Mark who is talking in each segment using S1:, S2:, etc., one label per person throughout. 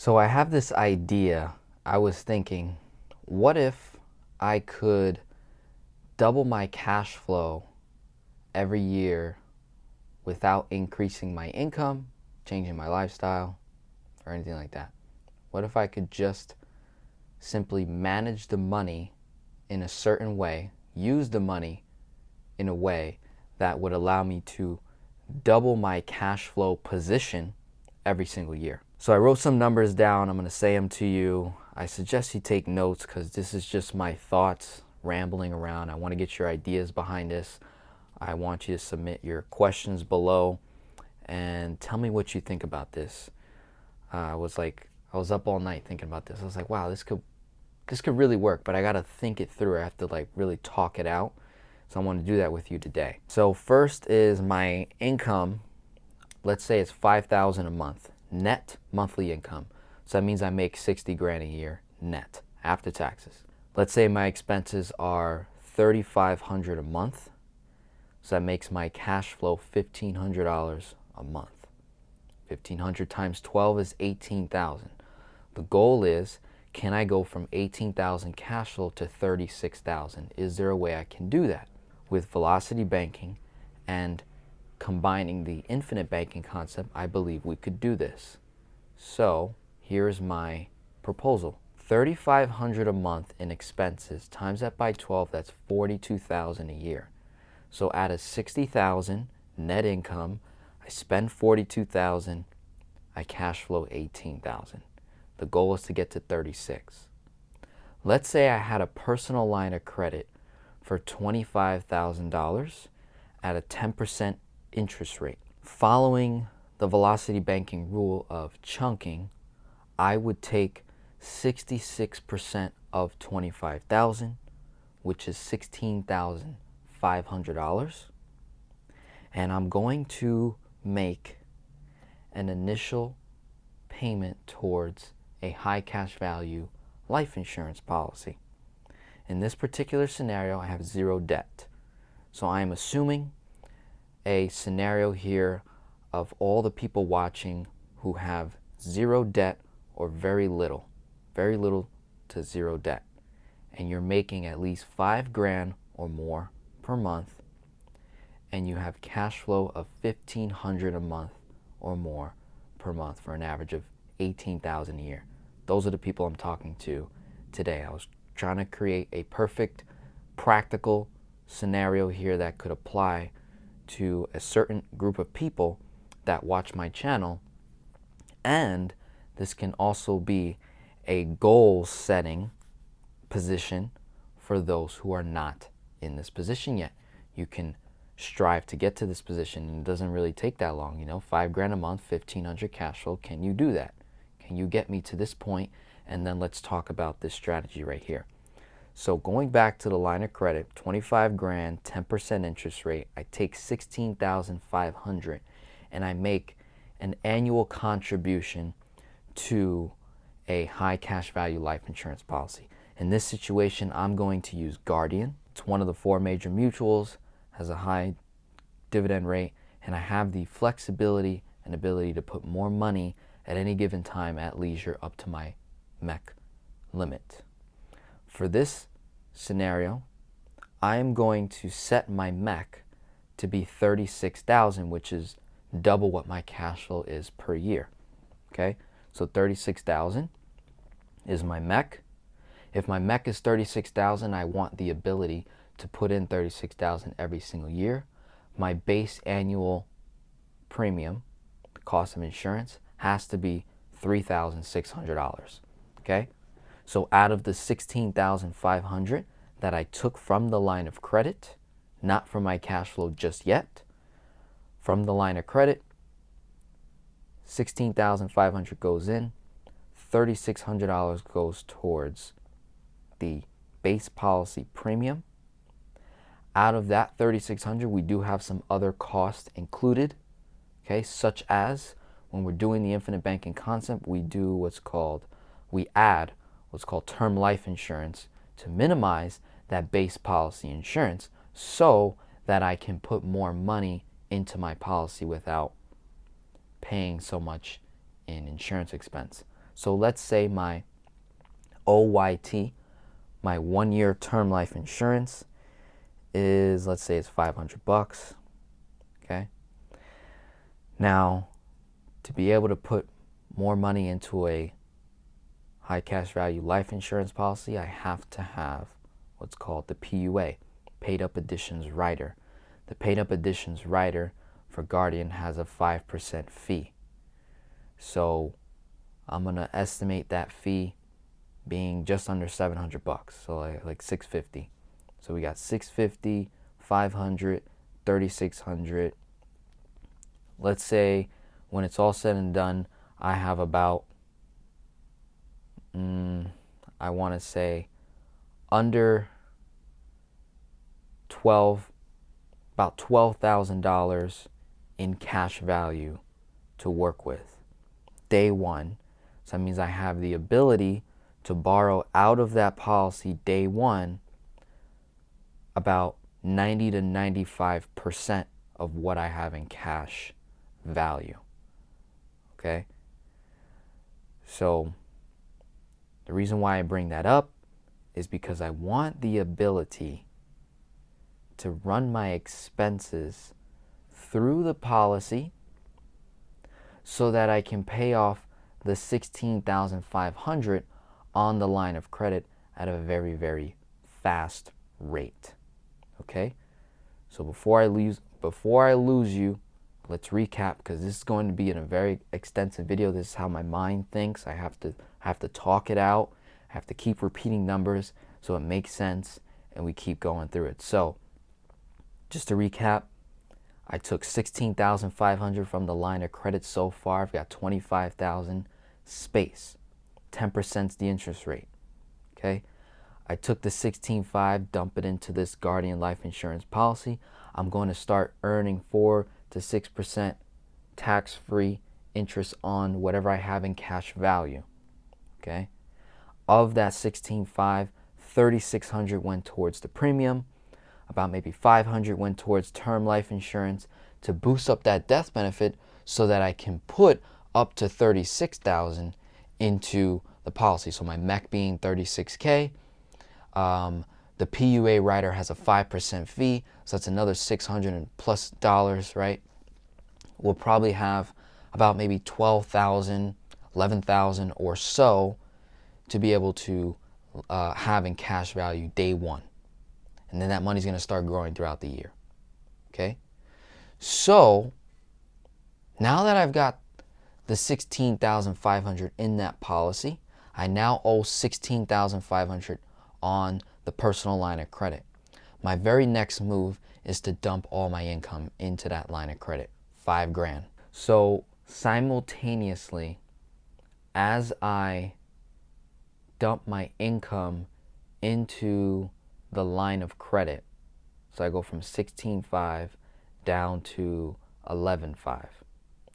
S1: So I have this idea. I was thinking, what if I could double my cash flow every year without increasing my income, changing my lifestyle, or anything like that? What if I could just simply manage the money in a certain way, use the money in a way that would allow me to double my cash flow position every single year? So I wrote some numbers down. I'm going to say them to you. I suggest you take notes because this is just my thoughts rambling around. I want to get your ideas behind this. I want you to submit your questions below and tell me what you think about this. I was up all night thinking about this. I was like, wow, this could really work, but I got to think it through. I have to really talk it out. So I want to do that with you today. So first is my income. Let's say it's $5,000 a month, net monthly income. So that means I make 60 grand a year net after taxes. Let's say my expenses are $3,500 a month. So that makes my cash flow $1,500 a month. 1,500 times 12 is 18,000. The goal is, can I go from 18,000 cash flow to 36,000? Is there a way I can do that? With velocity banking and combining the infinite banking concept, I believe we could do this. So here's my proposal. 3,500 a month in expenses, times that by 12, that's 42,000 a year. So out of 60,000 net income, I spend 42,000, I cash flow 18,000. The goal is to get to 36. Let's say I had a personal line of credit for $25,000 at a 10% interest rate. Following the velocity banking rule of chunking, I would take 66% of 25,000, which is $16,500, and I'm going to make an initial payment towards a high cash value life insurance policy. In this particular scenario, I have zero debt. So I am assuming a scenario here of all the people watching who have zero debt or very little to zero debt. And you're making at least 5 grand or more per month, and you have cash flow of 1,500 a month or more per month for an average of 18,000 a year. Those are the people I'm talking to today. I was trying to create a perfect practical scenario here that could apply to a certain group of people that watch my channel, and this can also be a goal setting position for those who are not in this position yet. You can strive to get to this position, and it doesn't really take that long. 5 grand a month, 1,500 cash flow. Can you do that? Can you get me to this point? And then let's talk about this strategy right here. So going back to the line of credit, 25 grand, 10% interest rate, I take 16,500 and I make an annual contribution to a high cash value life insurance policy. In this situation, I'm going to use Guardian. It's one of the 4 major mutuals, has a high dividend rate, and I have the flexibility and ability to put more money at any given time at leisure up to my MEC limit. For this scenario, I am going to set my MEC to be 36,000, which is double what my cash flow is per year. Okay, so 36,000 is my MEC. If my MEC is 36,000, I want the ability to put in 36,000 every single year. My base annual premium, the cost of insurance, has to be $3,600. Okay, so out of the 16,500 that I took from the line of credit, not from my cash flow just yet, from the line of credit, 16,500 goes in, $3,600 goes towards the base policy premium. Out of that 3,600, we do have some other costs included, okay, such as when we're doing the infinite banking concept, we add what's called term life insurance to minimize that base policy insurance so that I can put more money into my policy without paying so much in insurance expense. So let's say my OYT, my 1-year term life insurance is, let's say it's $500, okay? Now, to be able to put more money into a high cash value life insurance policy, I have to have what's called the PUA, Paid Up Additions Rider. The Paid Up Additions Rider for Guardian has a 5% fee. So I'm gonna estimate that fee being just under $700, so like $650. So we got $650, $500, $3,600. Let's say when it's all said and done, I have about, I want to say under about $12,000 in cash value to work with day one. So that means I have the ability to borrow out of that policy day one about 90 to 95% of what I have in cash value. Okay? So the reason why I bring that up is because I want the ability to run my expenses through the policy so that I can pay off the $16,500 on the line of credit at a very, very fast rate. Okay? So before I lose you, let's recap, because this is going to be in a very extensive video. This is how my mind thinks. I have to talk it out. I have to keep repeating numbers so it makes sense and we keep going through it. So just to recap, I took $16,500 from the line of credit so far. I've got $25,000 space. 10% is the interest rate. Okay? I took the $16,500, dump it into this Guardian life insurance policy. I'm going to start earning 4 to 6% tax-free interest on whatever I have in cash value. Okay? Of that $16,500, $3,600 went towards the premium. About maybe $500 went towards term life insurance to boost up that death benefit so that I can put up to $36,000 into the policy. So my MEC being $36K. The PUA rider has a 5% fee, so that's another $600+ right? We'll probably have about maybe $12,000, $11,000 or so to be able to have in cash value day one. And then that money's going to start growing throughout the year. Okay? So now that I've got the $16,500 in that policy, I now owe $16,500 on the personal line of credit. My very next move is to dump all my income into that line of credit, $5,000. So simultaneously, as I dump my income into the line of credit, so I go from $16,500 down to $11,500.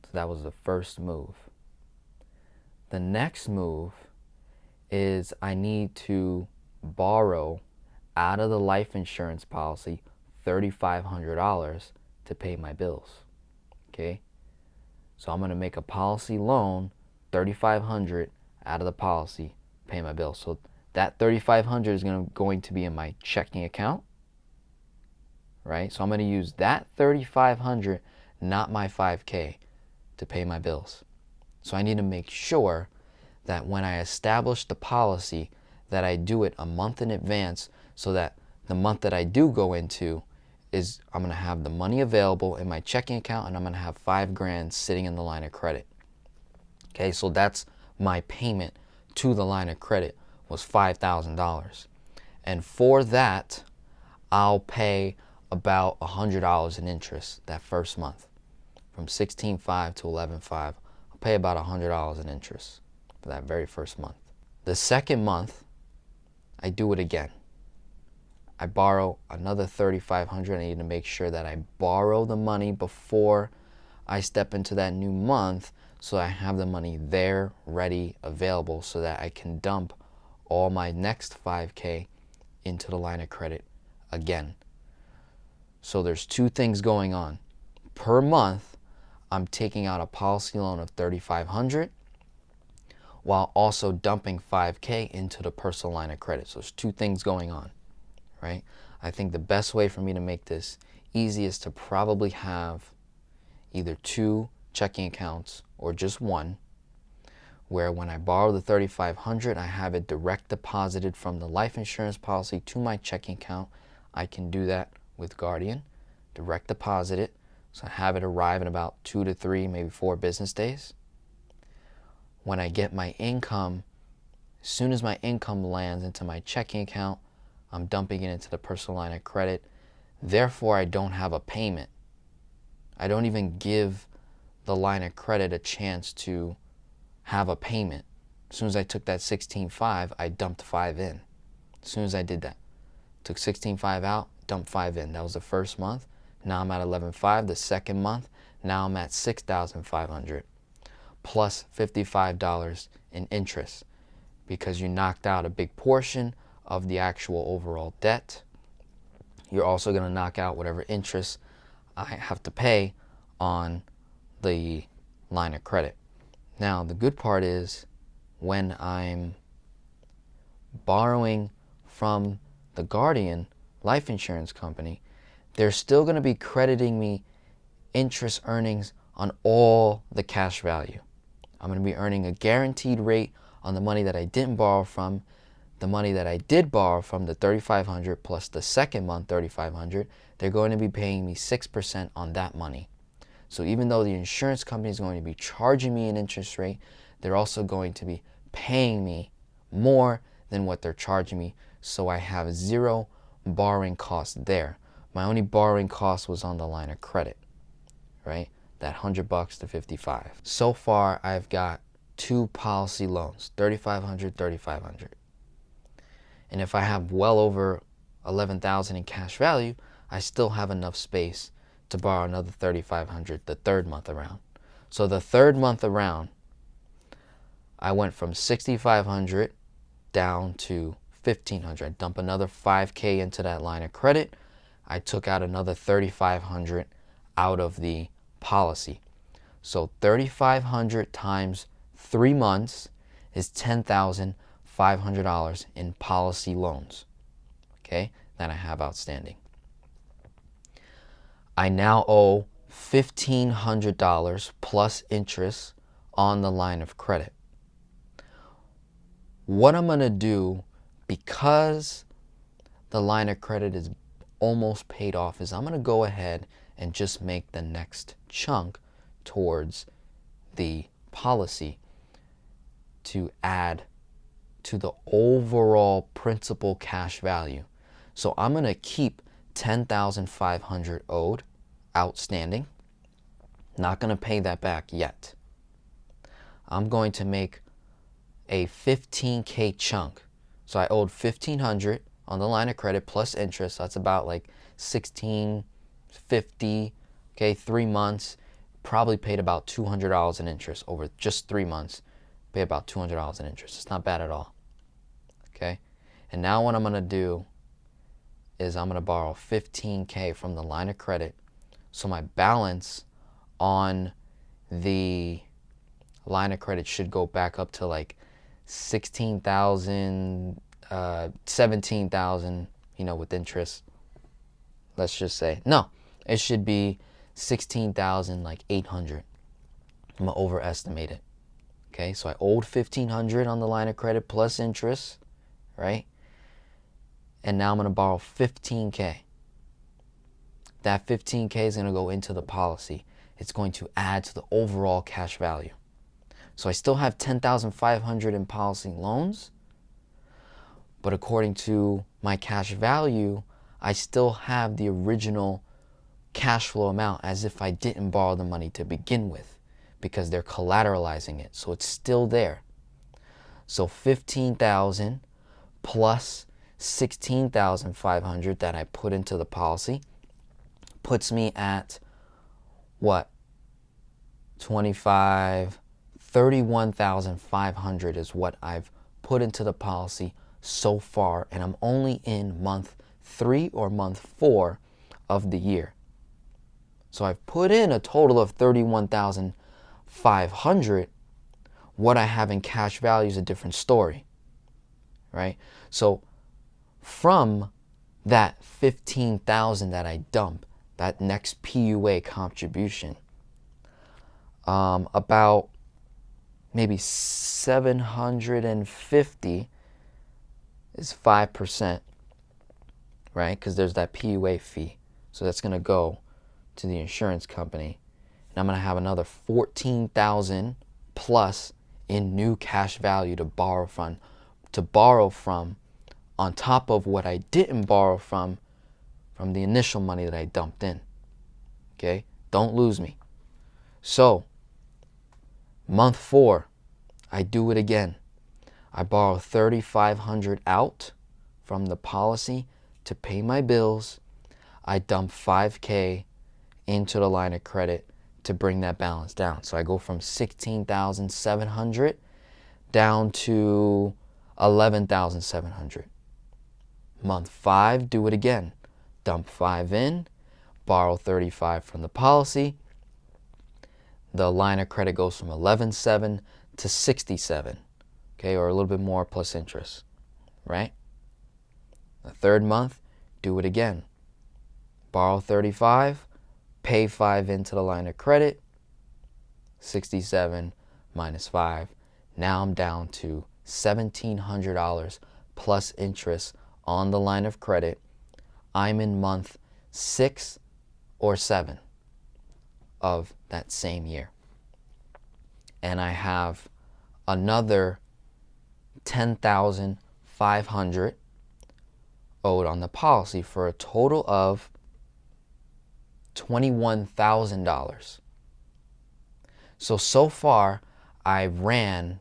S1: So that was the first move. The next move is I need to borrow out of the life insurance policy $3,500 to pay my bills. Okay? So I'm going to make a policy loan, $3,500 out of the policy, pay my bills. So that $3,500 is going to be in my checking account, right? So I'm going to use that $3,500, not my $5K, to pay my bills. So I need to make sure that when I establish the policy that I do it a month in advance so that the month that I do go into is I'm going to have the money available in my checking account and I'm going to have $5,000 sitting in the line of credit. Okay, so that's my payment to the line of credit was $5,000. And for that, I'll pay about $100 in interest that first month. From $16,500 to $11,500, I'll pay about $100 in interest for that very first month. The second month, I do it again. I borrow another $3,500. I need to make sure that I borrow the money before I step into that new month so I have the money there, ready, available, so that I can dump all my next $5K into the line of credit again. So there's two things going on. Per month, I'm taking out a policy loan of $3,500 while also dumping $5K into the personal line of credit. So there's two things going on, right? I think the best way for me to make this easy is to probably have either two checking accounts or just one, where when I borrow the $3,500, I have it direct deposited from the life insurance policy to my checking account. I can do that with Guardian, direct deposit it, so I have it arrive in about 2 to 3, maybe 4 business days. When I get my income, as soon as my income lands into my checking account, I'm dumping it into the personal line of credit. Therefore, I don't have a payment. I don't even give the line of credit a chance to have a payment. As soon as I took that 16.5, I dumped 5 in. As soon as I did that, took 16.5 out, dumped 5 in. That was the first month. Now I'm at 11.5. The second month, now I'm at 6,500 plus $55 in interest, because you knocked out a big portion of the actual overall debt. You're also going to knock out whatever interest I have to pay on the line of credit. Now, the good part is when I'm borrowing from the Guardian life insurance company, they're still going to be crediting me interest earnings on all the cash value. I'm going to be earning a guaranteed rate on the money that I didn't borrow from. The money that I did borrow from, the $3,500 plus the second month $3,500, they're going to be paying me 6% on that money. So even though the insurance company is going to be charging me an interest rate, they're also going to be paying me more than what they're charging me. So I have zero borrowing cost there. My only borrowing cost was on the line of credit, right? That $100 to 55. So far, I've got 2 policy loans, $3,500, $3,500. And if I have well over $11,000 in cash value, I still have enough space to borrow another $3,500 the third month around. So the third month around, I went from $6,500 down to $1,500. I dump another $5K into that line of credit. I took out another $3,500 out of the policy. So $3,500 times 3 months is $10,500 in policy loans, okay, that I have outstanding. I now owe $1,500 plus interest on the line of credit. What I'm going to do, because the line of credit is almost paid off, is I'm going to go ahead and just make the next chunk towards the policy to add to the overall principal cash value. So I'm going to keep $10,500 owed, outstanding. Not going to pay that back yet. I'm going to make a $15K chunk. So I owed $1,500 on the line of credit plus interest. So that's about like $1,650. Okay, 3 months. Probably paid about $200 in interest over just 3 months. Pay about $200 in interest. It's not bad at all. Okay, and now what I'm going to do is I'm going to borrow $15K from the line of credit. So my balance on the line of credit should go back up to like 16,000, 17,000, with interest. Let's just say, no, it should be 16,000, like 800. I'm going to overestimate it. Okay, so I owed $1,500 on the line of credit plus interest, right? And now I'm going to borrow $15K. That $15K is going to go into the policy. It's going to add to the overall cash value. So I still have $10,500 in policy loans, but according to my cash value, I still have the original cash flow amount as if I didn't borrow the money to begin with, because they're collateralizing it. So it's still there. So $15,000 plus $16,500 that I put into the policy puts me at what? 31,500 is what I've put into the policy so far, and I'm only in month 3 or month 4 of the year. So I've put in a total of 31,500, what I have in cash value is a different story, right? So from that 15,000 that I dump, that next PUA contribution, about maybe 750 is 5%, right? Because there's that PUA fee. So that's going to go to the insurance company. And I'm going to have another 14,000 plus in new cash value to borrow from on top of what I didn't borrow from the initial money that I dumped in. Okay? Don't lose me. So, month 4, I do it again. I borrow $3,500 out from the policy to pay my bills. I dump $5,000 into the line of credit to bring that balance down. So I go from $16,700 down to $11,700. Month 5, do it again. Dump $5,000 in, borrow $35,000 from the policy. The line of credit goes from $11,700 to $67,000, okay, or a little bit more plus interest, right? The 3rd month, do it again. Borrow $35,000, pay $5,000 into the line of credit, $67,000 minus $5,000. Now I'm down to $1,700 plus interest on the line of credit. I'm in month 6 or 7 of that same year. And I have another $10,500 owed on the policy for a total of $21,000. So far, I ran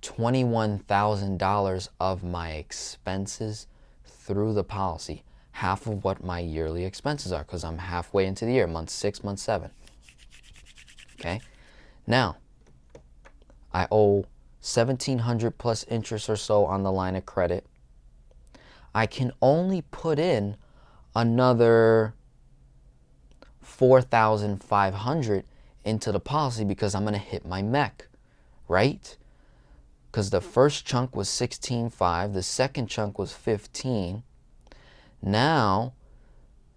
S1: $21,000 of my expenses through the policy, half of what my yearly expenses are, because I'm halfway into the year, month 6, month 7. Okay? Now, I owe $1,700 plus interest or so on the line of credit. I can only put in another $4,500 into the policy because I'm going to hit my MEC, right? Because the first chunk was $16,500, the second chunk was $15,000. Now,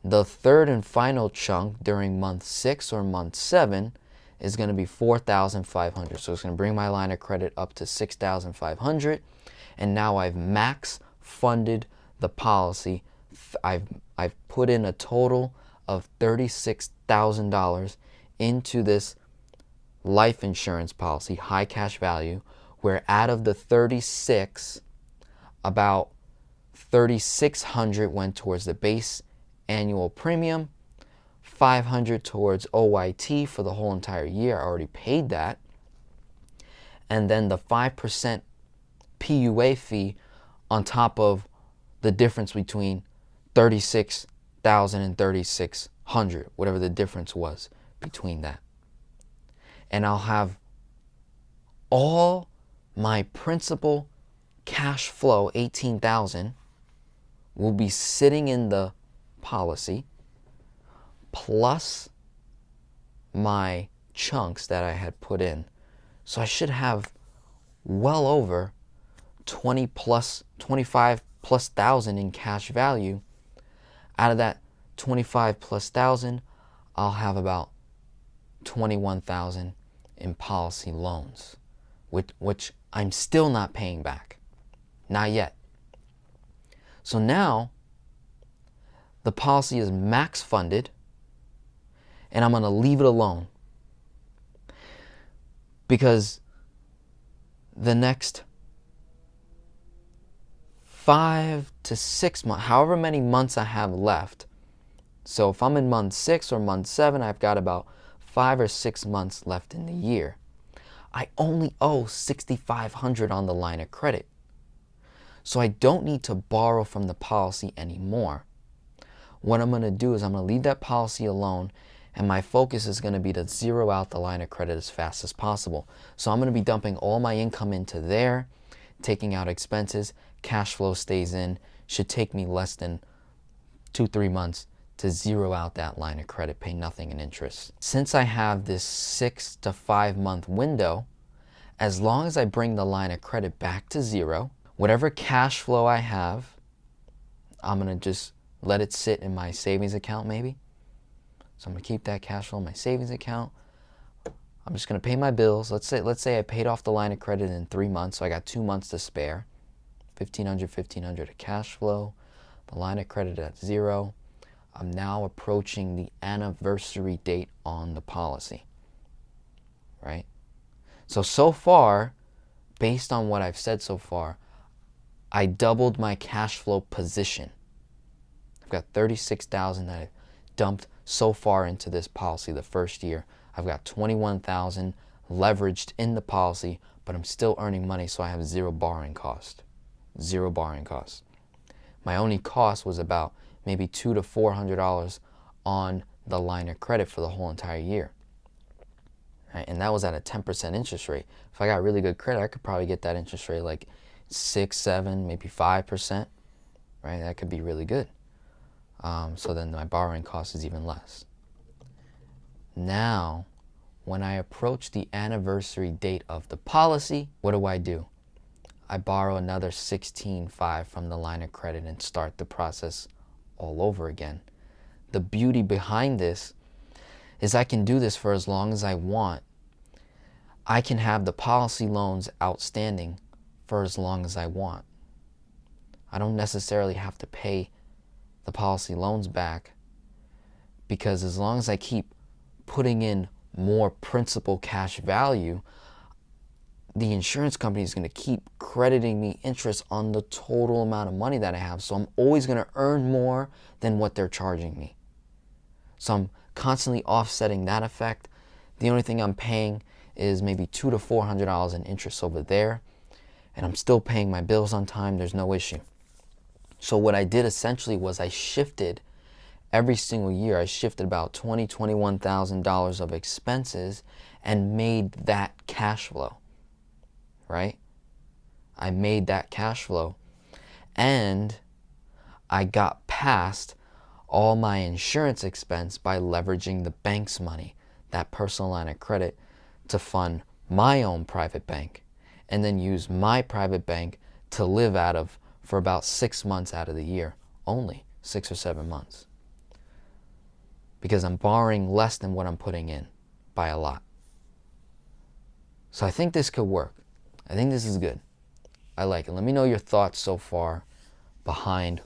S1: the third and final chunk during month 6 or month 7 is going to be $4,500. So it's going to bring my line of credit up to $6,500. And now I've max funded the policy. I've put in a total of $36,000 into this life insurance policy, high cash value, where out of the 36, about $3,600 went towards the base annual premium, $500 towards OYT for the whole entire year. I already paid that. And then the 5% PUA fee on top of the difference between $36,000 and $3,600, whatever the difference was between that. And I'll have all my principal cash flow, $18,000, will be sitting in the policy, plus my chunks that I had put in. So I should have well over 25 plus thousand in cash value. Out of that 25 plus thousand, I'll have about 21,000 in policy loans, which I'm still not paying back. Not yet. So now the policy is max funded, and I'm going to leave it alone because the next 5 to 6 months, however many months I have left. So if I'm in month 6 or month 7, I've got about 5 or 6 months left in the year. I only owe $6,500 on the line of credit. So I don't need to borrow from the policy anymore. What I'm going to do is I'm going to leave that policy alone, and my focus is going to be to zero out the line of credit as fast as possible. So I'm going to be dumping all my income into there, taking out expenses, cash flow stays in. Should take me less than 2-3 months to zero out that line of credit, pay nothing in interest. Since I have this 6 to 5 month window, As long as I bring the line of credit back to zero, whatever cash flow I have, I'm going to just let it sit in my savings account maybe. So I'm going to keep that cash flow in my savings account. I'm just going to pay my bills. Let's say I paid off the line of credit in 3 months, so I got 2 months to spare. $1,500 of cash flow, the line of credit at zero. I'm now approaching the anniversary date on the policy, right? So far, based on what I've said so far, I doubled my cash flow position. I've got $36,000 that I've dumped so far into this policy the first year. I've got $21,000 leveraged in the policy, but I'm still earning money, so I have zero borrowing cost. Zero borrowing cost. My only cost was about maybe $200 to $400 on the line of credit for the whole entire year. Right? And that was at a 10% interest rate. If I got really good credit, I could probably get that interest rate like 6, 7, maybe 5%. Right? That could be really good. So then my borrowing cost is even less. Now, when I approach the anniversary date of the policy, what do? I borrow another $16,500 from the line of credit and start the process all over again. The beauty behind this is I can do this for as long as I want. I can have the policy loans outstanding for as long as I want. I don't necessarily have to pay the policy loans back, because as long as I keep putting in more principal cash value, the insurance company is going to keep crediting me interest on the total amount of money that I have. So I'm always going to earn more than what they're charging me. So I'm constantly offsetting that effect. The only thing I'm paying is maybe $200 to $400 in interest over there, and I'm still paying my bills on time. There's no issue. So what I did essentially was I shifted every single year. I shifted about $20,000 to $21,000 of expenses and made that cash flow. Right? I made that cash flow, and I got past all my insurance expense by leveraging the bank's money, that personal line of credit, to fund my own private bank, and then use my private bank to live out of for about 6 months out of the year, only 6 or 7 months, because I'm borrowing less than what I'm putting in by a lot. So I think this could work. I think this is good. I like it. Let me know your thoughts so far behind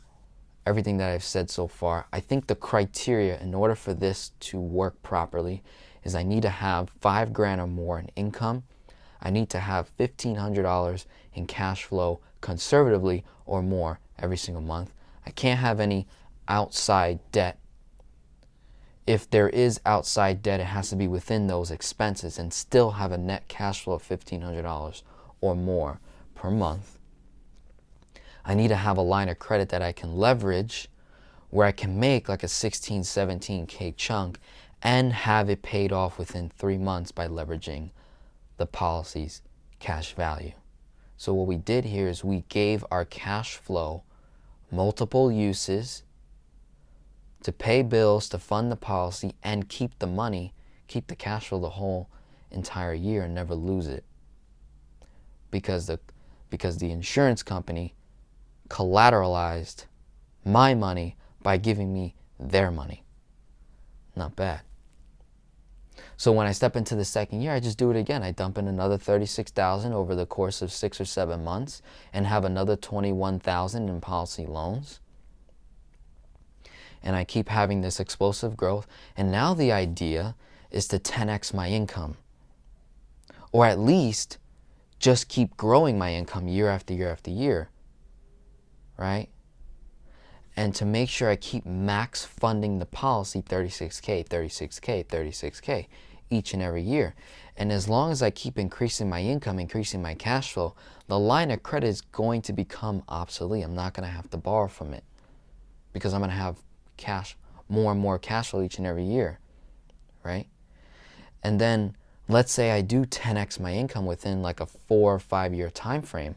S1: everything that I've said so far. I think the criteria in order for this to work properly is I need to have $5,000 or more in income. I need to have $1,500 in cash flow conservatively or more every single month. I can't have any outside debt. If there is outside debt, it has to be within those expenses and still have a net cash flow of $1,500 or more per month. I need to have a line of credit that I can leverage where I can make like a 16, 17K chunk and have it paid off within 3 months by leveraging the policy's cash value. So what we did here is we gave our cash flow multiple uses to pay bills, to fund the policy, and keep the money, keep the cash flow the whole entire year and never lose it. Because the insurance company collateralized my money by giving me their money. Not bad. So when I step into the second year, I just do it again. I dump in another $36,000 over the course of 6 or 7 months and have another $21,000 in policy loans. And I keep having this explosive growth. And now the idea is to 10x my income. Or at least just keep growing my income year after year after year. Right? And to make sure I keep max funding the policy, $36K, $36K, $36K each and every year. And as long as I keep increasing my income, increasing my cash flow, the line of credit is going to become obsolete. I'm not going to have to borrow from it because I'm going to have cash, more and more cash flow each and every year, right? And then let's say I do 10x my income within like a 4 or 5 year time frame.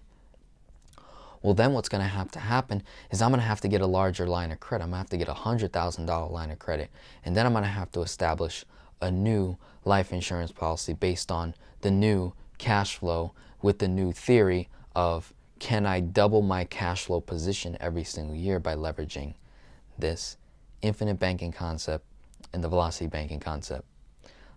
S1: Well, then what's going to have to happen is I'm going to have to get a larger line of credit. I'm going to have to get a $100,000 line of credit. And then I'm going to have to establish a new life insurance policy based on the new cash flow with the new theory of, can I double my cash flow position every single year by leveraging this infinite banking concept and the velocity banking concept.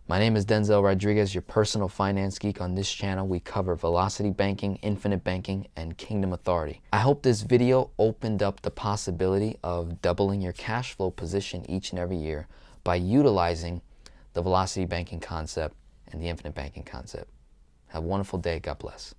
S1: My name is Denzel Rodriguez, your personal finance geek. On this channel, we cover velocity banking, infinite banking, and kingdom authority. I hope this video opened up the possibility of doubling your cash flow position each and every year by utilizing the velocity banking concept and the infinite banking concept. Have a wonderful day. God bless.